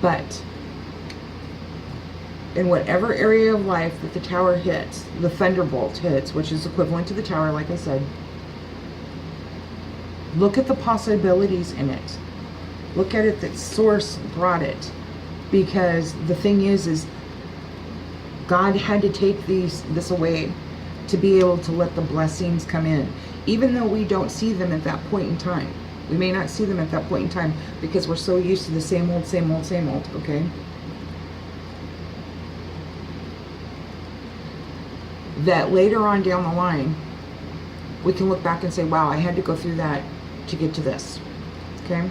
But in whatever area of life that the tower hits, the thunderbolt hits, which is equivalent to the tower, like I said, look at the possibilities in it. Look at it that source brought it. Because the thing is God had to take this away to be able to let the blessings come in. Even though we don't see them at that point in time. We may not see them at that point in time because we're so used to the same old, same old, same old, okay? That later on down the line, we can look back and say, wow, I had to go through that to get to this, okay?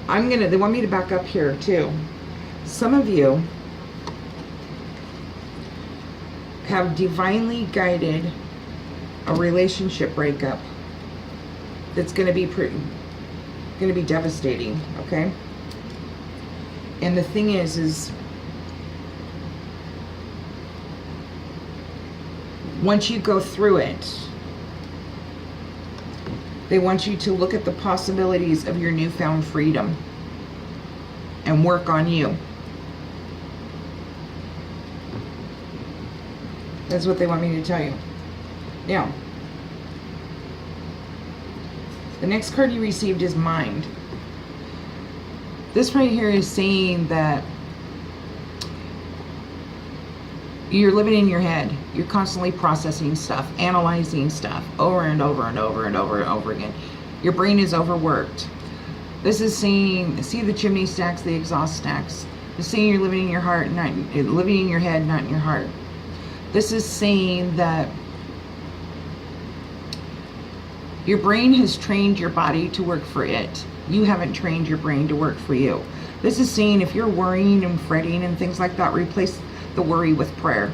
They want me to back up here too. Some of you have divinely guided a relationship breakup that's going to be devastating, okay? And the thing is once you go through it, they want you to look at the possibilities of your newfound freedom and work on you. That's what they want me to tell you. Now, the next card you received is Mind. This right here is saying that you're living in your head. You're constantly processing stuff, analyzing stuff over and over and over and over and over again. Your brain is overworked. This is saying, see the chimney stacks, the exhaust stacks. It's saying you're living in your heart, living in your head, not in your heart. This is saying that your brain has trained your body to work for it. You haven't trained your brain to work for you. This is saying if you're worrying and fretting and things like that, replace the worry with prayer.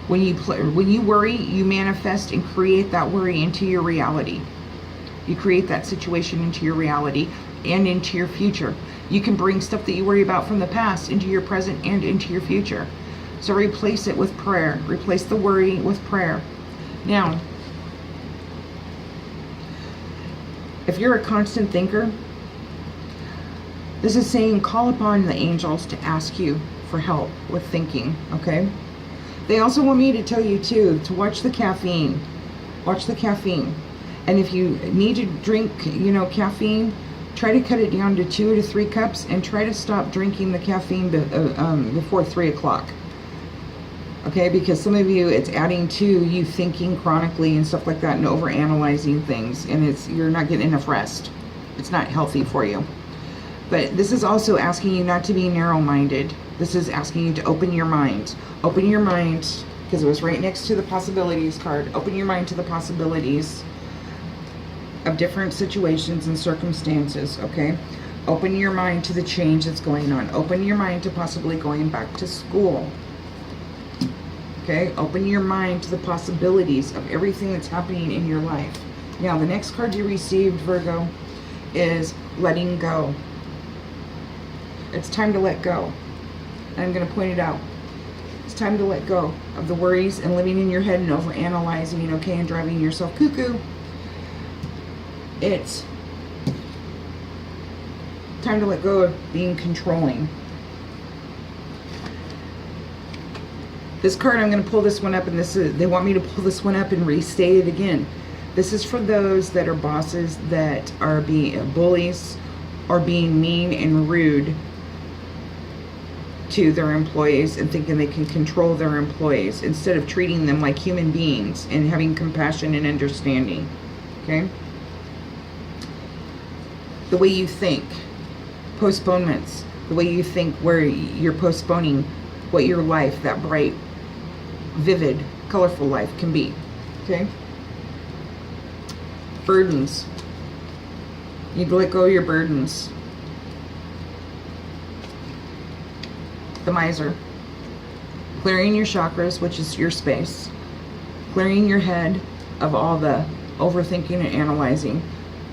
When you worry, you manifest and create that worry into your reality. You create that situation into your reality and into your future. You can bring stuff that you worry about from the past into your present and into your future. So replace it with prayer. Replace the worry with prayer. Now, if you're a constant thinker, this is saying call upon the angels to ask you for help with thinking, okay? They also want me to tell you too to watch the caffeine. Watch the caffeine. And if you need to drink, caffeine, try to cut it down to 2 to 3 cups and try to stop drinking the caffeine before 3 o'clock. Okay, because some of you, it's adding to you thinking chronically and stuff like that and overanalyzing things, and you're not getting enough rest. It's not healthy for you. But this is also asking you not to be narrow-minded. This is asking you to open your mind. Open your mind, because it was right next to the possibilities card. Open your mind to the possibilities of different situations and circumstances, okay? Open your mind to the change that's going on. Open your mind to possibly going back to school. Okay, open your mind to the possibilities of everything that's happening in your life. Now, the next card you received, Virgo, is letting go. It's time to let go. And I'm going to point it out. It's time to let go of the worries and living in your head and overanalyzing, okay, and driving yourself cuckoo. It's time to let go of being controlling. This card, I'm going to pull this one up, and they want me to pull this one up and restate it again. This is for those that are bosses that are being bullies or being mean and rude to their employees and thinking they can control their employees instead of treating them like human beings and having compassion and understanding. Okay? The way you think, postponements, the way you think where you're postponing what your life, that bright, vivid, colorful life can be. Okay? Burdens. You need to let go of your burdens. The Miser. Clearing your chakras, which is your space. Clearing your head of all the overthinking and analyzing.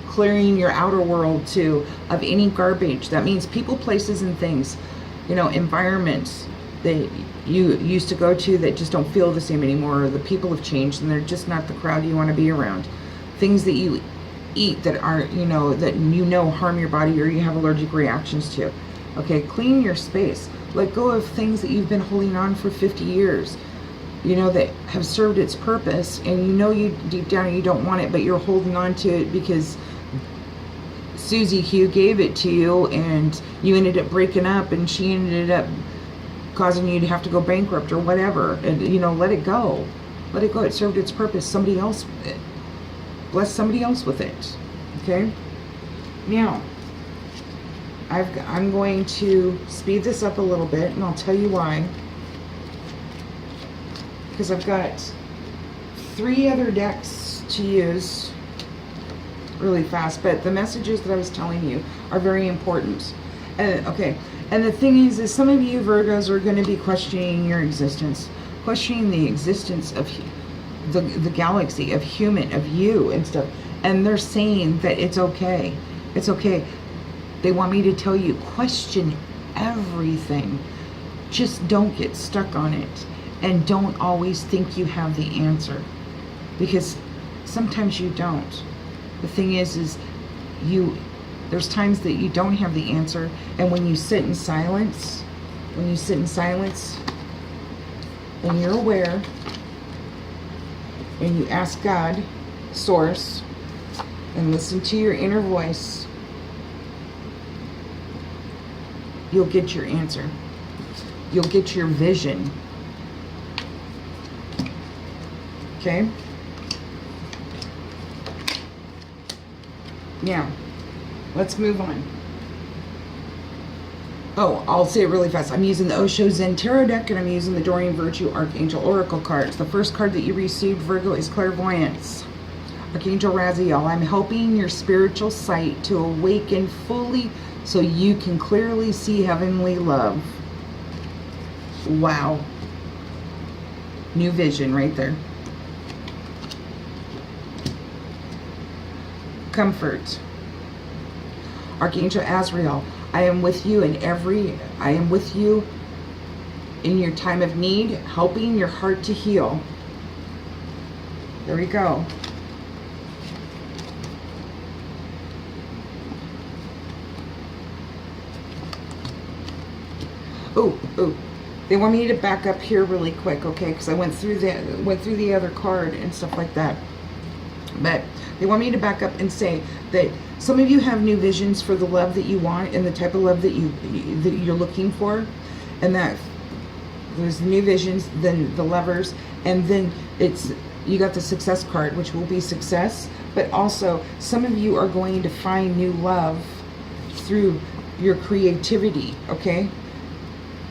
Clearing your outer world too of any garbage. That means people, places, and things. Environments that you used to go to that just don't feel the same anymore, or the people have changed and they're just not the crowd you want to be around. Things that you eat that aren't, that harm your body or you have allergic reactions to. Okay, clean your space. Let go of things that you've been holding on for 50 years. You know, that have served its purpose, and you know you deep down you don't want it, but you're holding on to it because Susie Q gave it to you, and you ended up breaking up, and she ended up causing you to have to go bankrupt or whatever. And you know, let it go. Let it go. It served its purpose. Somebody else, bless somebody else with it. Okay? Now, I'm going to speed this up a little bit, and I'll tell you why. Because I've got 3 other decks to use really fast, but the messages that I was telling you are very important. Okay, and the thing is some of you Virgos are going to be questioning your existence, questioning the existence of the galaxy, of human, of you and stuff, and they're saying that it's okay. It's okay. They want me to tell you, question everything. Just don't get stuck on it. And don't always think you have the answer, because sometimes you don't. The thing is there's times that you don't have the answer, and when you sit in silence, and you're aware, and you ask God, Source, and listen to your inner voice, you'll get your answer. You'll get your vision. Okay? Now, let's move on. Oh, I'll say it really fast. I'm using the Osho Zen Tarot deck, and I'm using the Doreen Virtue Archangel Oracle cards. The first card that you received, Virgo, is Clairvoyance. Archangel Raziel, I'm helping your spiritual sight to awaken fully so you can clearly see heavenly love. Wow. New vision right there. Comfort. Archangel Azrael, I am with you in your time of need, helping your heart to heal. There we go. Oh, they want me to back up here really quick, okay? Because I went through the other card and stuff like that. But they want me to back up and say that some of you have new visions for the love that you want and the type of love that you're looking for, and that there's new visions, then the Lovers, and then you got the Success card, which will be success. But also, some of you are going to find new love through your creativity, okay?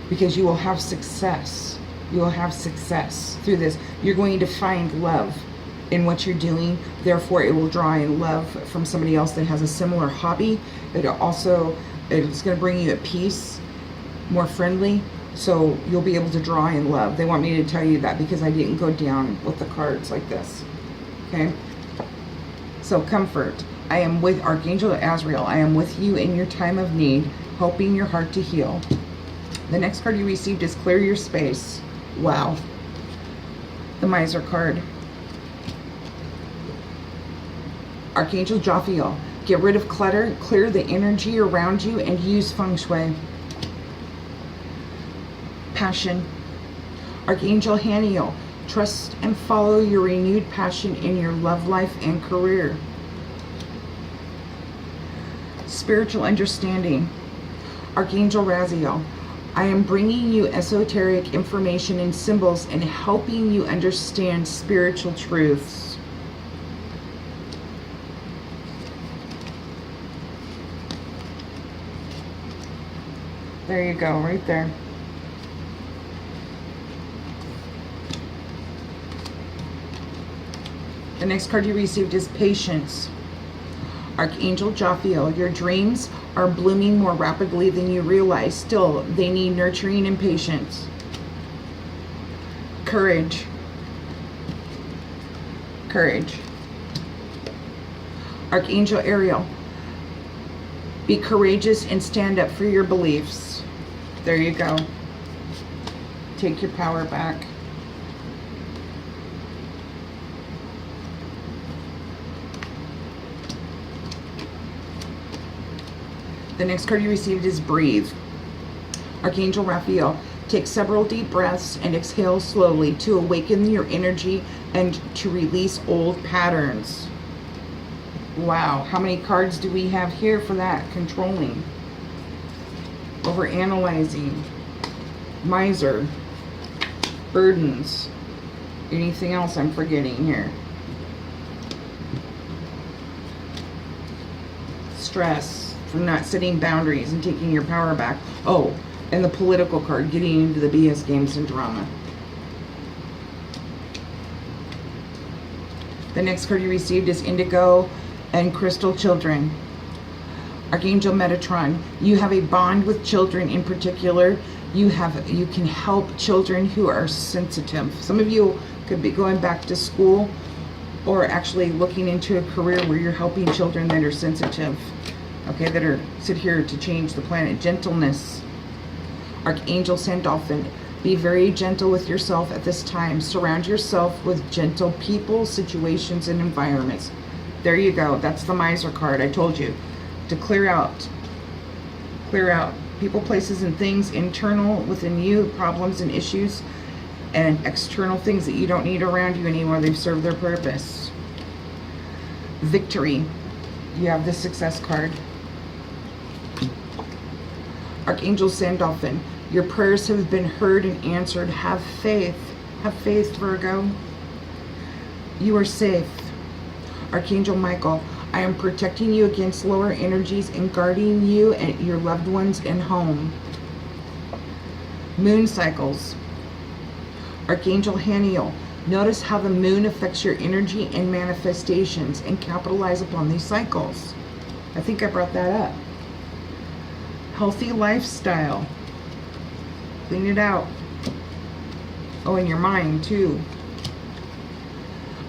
Because you will have success. You will have success through this. You're going to find love in what you're doing. Therefore, it will draw in love from somebody else that has a similar hobby. It's going to bring you a peace, more friendly. So you'll be able to draw in love. They want me to tell you that because I didn't go down with the cards like this. Okay? So comfort. I am with Archangel Azrael. I am with you in your time of need, helping your heart to heal. The next card you received is Clear Your Space. Wow. The Miser card. Archangel Jophiel. Get rid of clutter, clear the energy around you, and use feng shui. Passion. Archangel Haniel. Trust and follow your renewed passion in your love life and career. Spiritual understanding. Archangel Raziel. I am bringing you esoteric information and symbols and helping you understand spiritual truths. There you go, right there. The next card you received is Patience. Archangel Jophiel, your dreams are blooming more rapidly than you realize. Still, they need nurturing and patience. Courage. Courage. Archangel Ariel, be courageous and stand up for your beliefs. There you go. Take your power back. The next card you received is Breathe. Archangel Raphael, take several deep breaths and exhale slowly to awaken your energy and to release old patterns. Wow, how many cards do we have here for that? Controlling, overanalyzing, miser, burdens. Anything else I'm forgetting here? Stress from not setting boundaries and taking your power back. Oh, and the political card, getting into the BS games and drama. The next card you received is Indigo and Crystal Children. Archangel Metatron, you have a bond with children in particular. You can help children who are sensitive. Some of you could be going back to school or actually looking into a career where you're helping children that are sensitive, okay, that are sit here to change the planet. Gentleness. Archangel Sandalphon, be very gentle with yourself at this time. Surround yourself with gentle people, situations, and environments. There you go. That's the Miser card. I told you to clear out people, places, and things, internal within you, problems and issues, and external things that you don't need around you anymore. They've served their purpose. Victory. You have the Success card. Archangel Sandalphon, your prayers have been heard and answered. Have faith. Have faith, Virgo. You are safe. Archangel Michael, I am protecting you against lower energies and guarding you and your loved ones and home. Moon cycles. Archangel Haniel, notice how the moon affects your energy and manifestations and capitalize upon these cycles. I think I brought that up. Healthy lifestyle. Clean it out. Oh, in your mind too.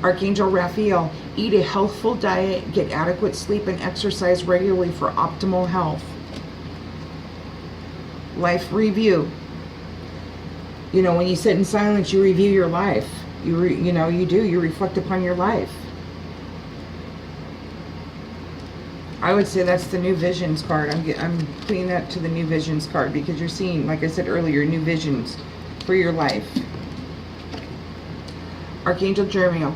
Archangel Raphael, eat a healthful diet, get adequate sleep, and exercise regularly for optimal health. Life review. You know, when you sit in silence, you review your life. You reflect upon your life. I would say that's the New Visions card. I'm putting that to the New Visions card because you're seeing, like I said earlier, new visions for your life. Archangel Jeremiah,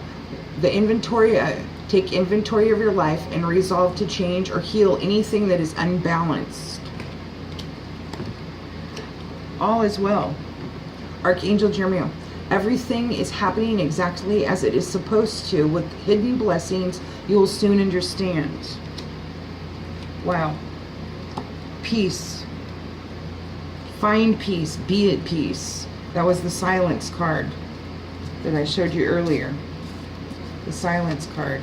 take inventory of your life and resolve to change or heal anything that is unbalanced. All is well. Archangel Jeremiah, everything is happening exactly as it is supposed to. With hidden blessings, you will soon understand. Wow. Peace. Find peace. Be at peace. That was the Silence card that I showed you earlier. The Silence card.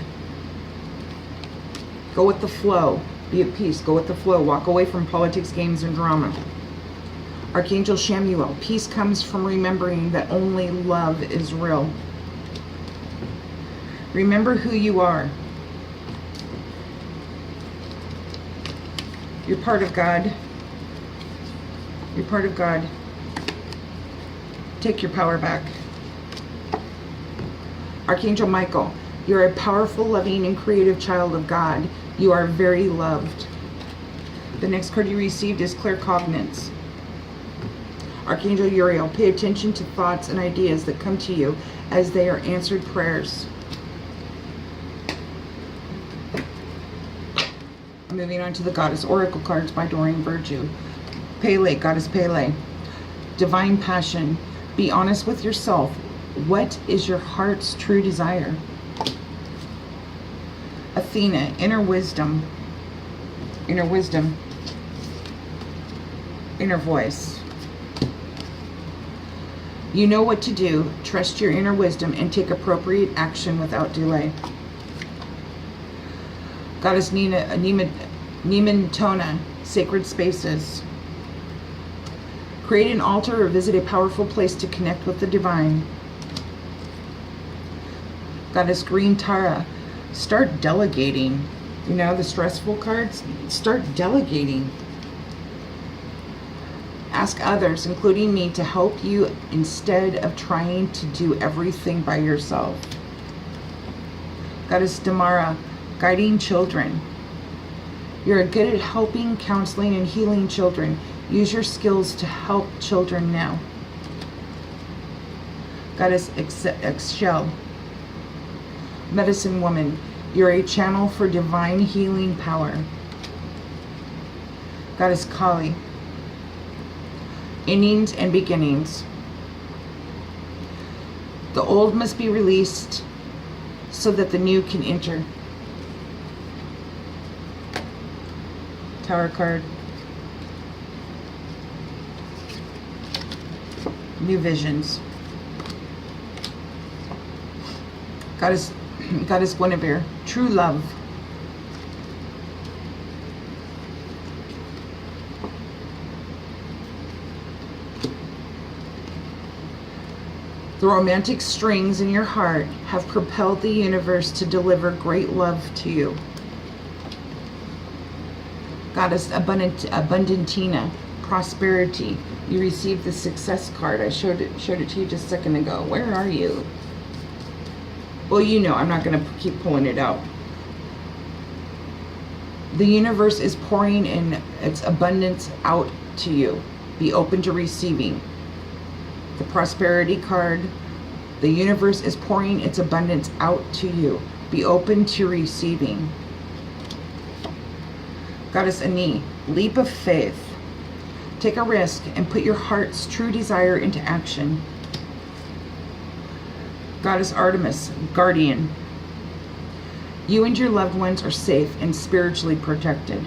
Go with the flow. Be at peace. Go with the flow. Walk away from politics, games, and drama. Archangel Shamuel, peace comes from remembering that only love is real. Remember who you are. You're part of God. You're part of God. Take your power back. Archangel Michael, you're a powerful, loving, and creative child of God. You are very loved. The next card you received is Claircognizance. Archangel Uriel, pay attention to thoughts and ideas that come to you as they are answered prayers. Moving on to the Goddess Oracle cards by Doreen Virtue. Pele, Goddess Pele. Divine Passion. Be honest with yourself. What is your heart's true desire? Athena, Inner Wisdom. Inner Wisdom. Inner Voice. You know what to do. Trust your inner wisdom and take appropriate action without delay. Goddess Nementona, Sacred Spaces. Create an altar or visit a powerful place to connect with the divine. Goddess Green Tara, start delegating. You know, the stressful cards, start delegating. Ask others, including me, to help you instead of trying to do everything by yourself. Goddess Damara, guiding children. You're good at helping, counseling, and healing children. Use your skills to help children now. Goddess Excel, medicine woman, you're a channel for divine healing power. Goddess Kali, endings and beginnings. The old must be released so that the new can enter. Tower card. New visions. Goddess Guinevere, true love. The romantic strings in your heart have propelled the universe to deliver great love to you. Goddess Abundantina, prosperity. You received the success card. I showed it to you just a second ago. Where are you? Well, you know, I'm not going to keep pulling it out. The universe is pouring in its abundance out to you. Be open to receiving. The prosperity card. The universe is pouring its abundance out to you. Be open to receiving. Goddess Ani, leap of faith. Take a risk and put your heart's true desire into action. Goddess Artemis, guardian. You and your loved ones are safe and spiritually protected.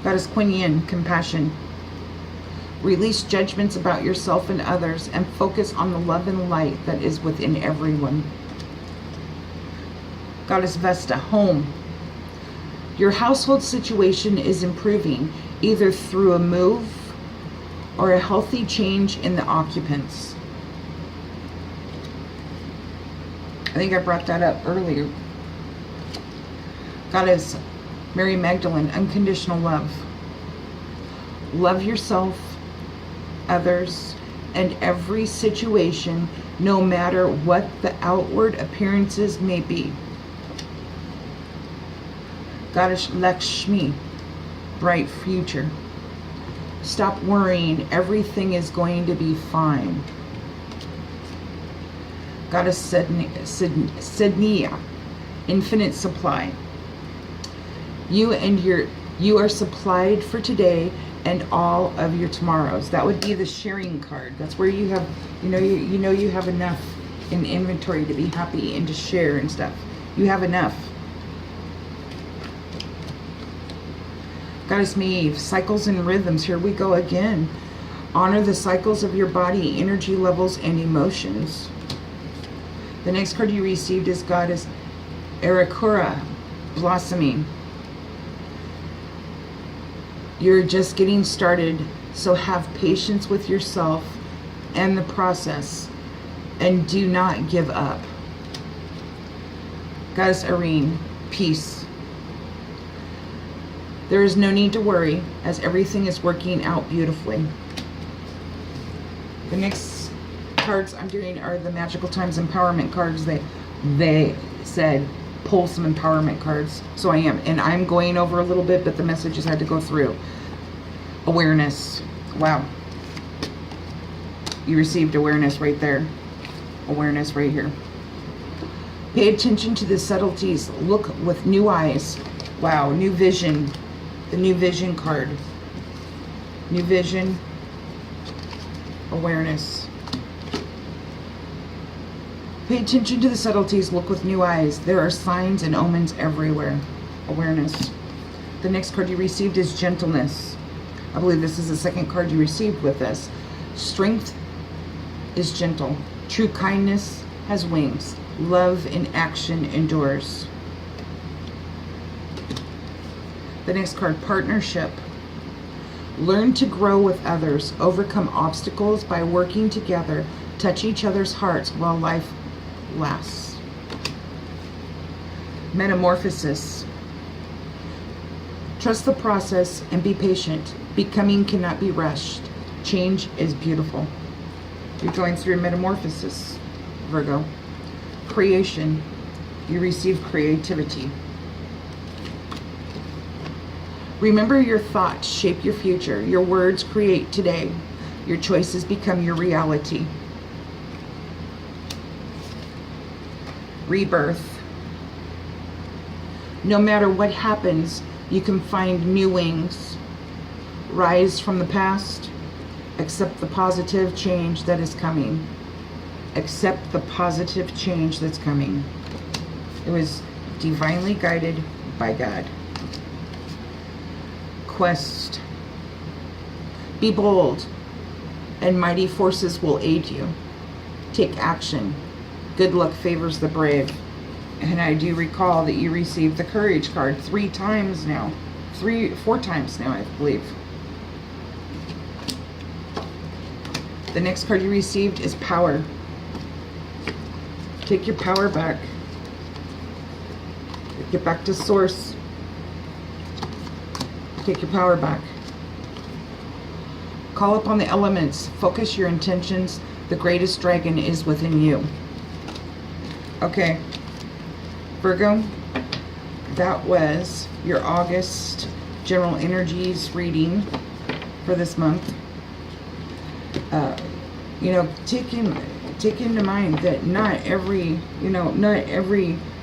Goddess Kuan Yin, compassion. Release judgments about yourself and others and focus on the love and light that is within everyone. Goddess Vesta, home. Your household situation is improving, either through a move or a healthy change in the occupants. I think I brought that up earlier. Goddess Mary Magdalene, unconditional love. Love yourself, others, and every situation, no matter what the outward appearances may be. Goddess Lakshmi, bright future. Stop worrying, everything is going to be fine. Goddess Sidnia, infinite supply. You are supplied for today and all of your tomorrows. That would be the sharing card. That's where you have, you have enough in inventory to be happy and to share and stuff. You have enough. Goddess Maeve, cycles and rhythms. Here we go again. Honor the cycles of your body, energy levels, and emotions. The next card you received is Goddess Erakura, blossoming. You're just getting started, so have patience with yourself and the process, and do not give up. Goddess Irene, peace. There is no need to worry, as everything is working out beautifully. The next cards I'm doing are the Magical Times Empowerment cards. They said pull some empowerment cards, so I am, and I'm going over a little bit, but the messages had to go through. Awareness. Wow. You received awareness right there. Awareness right here. Pay attention to the subtleties. Look with new eyes. Wow. New vision. The new vision card. New vision. Awareness. Pay attention to the subtleties. Look with new eyes. There are signs and omens everywhere. Awareness. The next card you received is gentleness. I believe this is the second card you received with this. Strength is gentle. True kindness has wings. Love in action endures. The next card, partnership. Learn to grow with others. Overcome obstacles by working together. Touch each other's hearts while life lasts. Metamorphosis. Trust the process and be patient. Becoming cannot be rushed. Change is beautiful. You're going through metamorphosis, Virgo. Creation. You receive creativity. Remember, your thoughts shape your future. Your words create today. Your choices become your reality. Rebirth. No matter what happens, you can find new wings. Rise from the past. Accept the positive change that is coming. Accept the positive change that's coming. It was divinely guided by God. Quest. Be bold, and mighty forces will aid you. Take action. Good luck favors the brave. And I do recall that you received the courage card 4 times now, I believe. The next card you received is power. Take your power back. Get back to source. Take your power back. Call upon the elements. Focus your intentions. The greatest dragon is within you. Okay, Virgo, that was your August general energies reading for this month. Take into mind that not every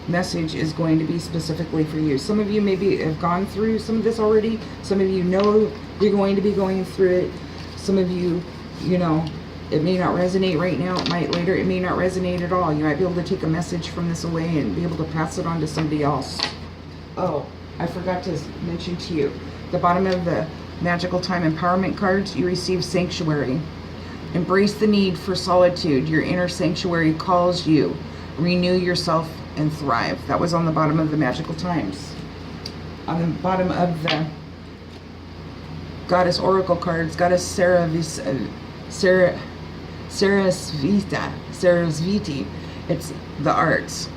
message is going to be specifically for you. Some of you maybe have gone through some of this already. Some of you know you're going to be going through it. Some of you, it may not resonate right now. It might later. It may not resonate at all. You might be able to take a message from this away and be able to pass it on to somebody else. Oh, I forgot to mention to you, the bottom of the Magical Time Empowerment cards, you receive Sanctuary. Embrace the need for solitude. Your inner sanctuary calls you. Renew yourself and thrive. That was on the bottom of the Magical Times. On the bottom of the Goddess Oracle cards, Goddess Sarasvati. It's the arts.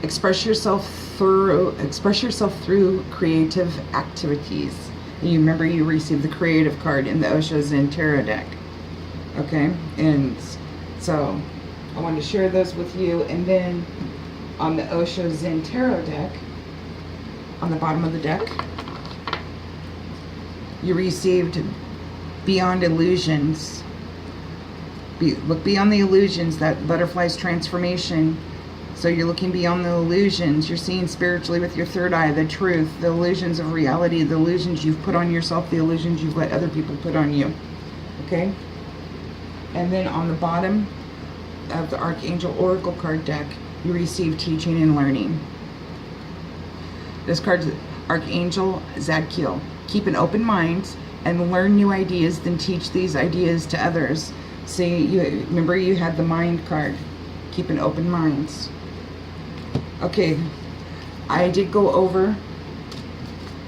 Express yourself through creative activities. And you remember you received the creative card in the Osho Zen Tarot deck. Okay, and so I wanted to share those with you. And then on the Osho Zen Tarot deck, on the bottom of the deck, you received Beyond Illusions. Look beyond the illusions, that butterfly's transformation. So you're looking beyond the illusions. You're seeing spiritually with your third eye, the truth, the illusions of reality, the illusions you've put on yourself, the illusions you've let other people put on you. Okay? And then on the bottom of the Archangel Oracle card deck, you receive Teaching and Learning. This card's Archangel Zadkiel. Keep an open mind and learn new ideas, then teach these ideas to others. See, remember you had the Mind card. Keep an open mind. Okay, I did go over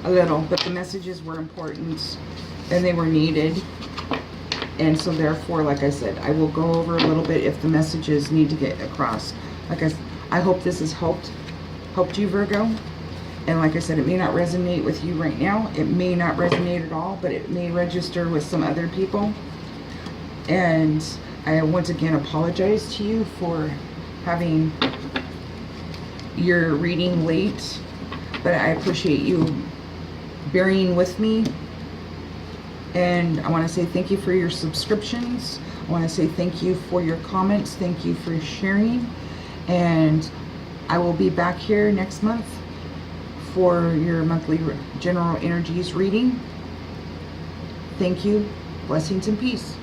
a little, but the messages were important and they were needed. And so therefore, like I said, I will go over a little bit if the messages need to get across. I hope this has helped you, Virgo. And like I said, it may not resonate with you right now. It may not resonate at all, but it may register with some other people. And I once again apologize to you for having your reading late, but I appreciate you bearing with me. And I want to say thank you for your subscriptions. I want to say thank you for your comments. Thank you for sharing. And I will be back here next month for your monthly general energies reading. Thank you. Blessings and peace.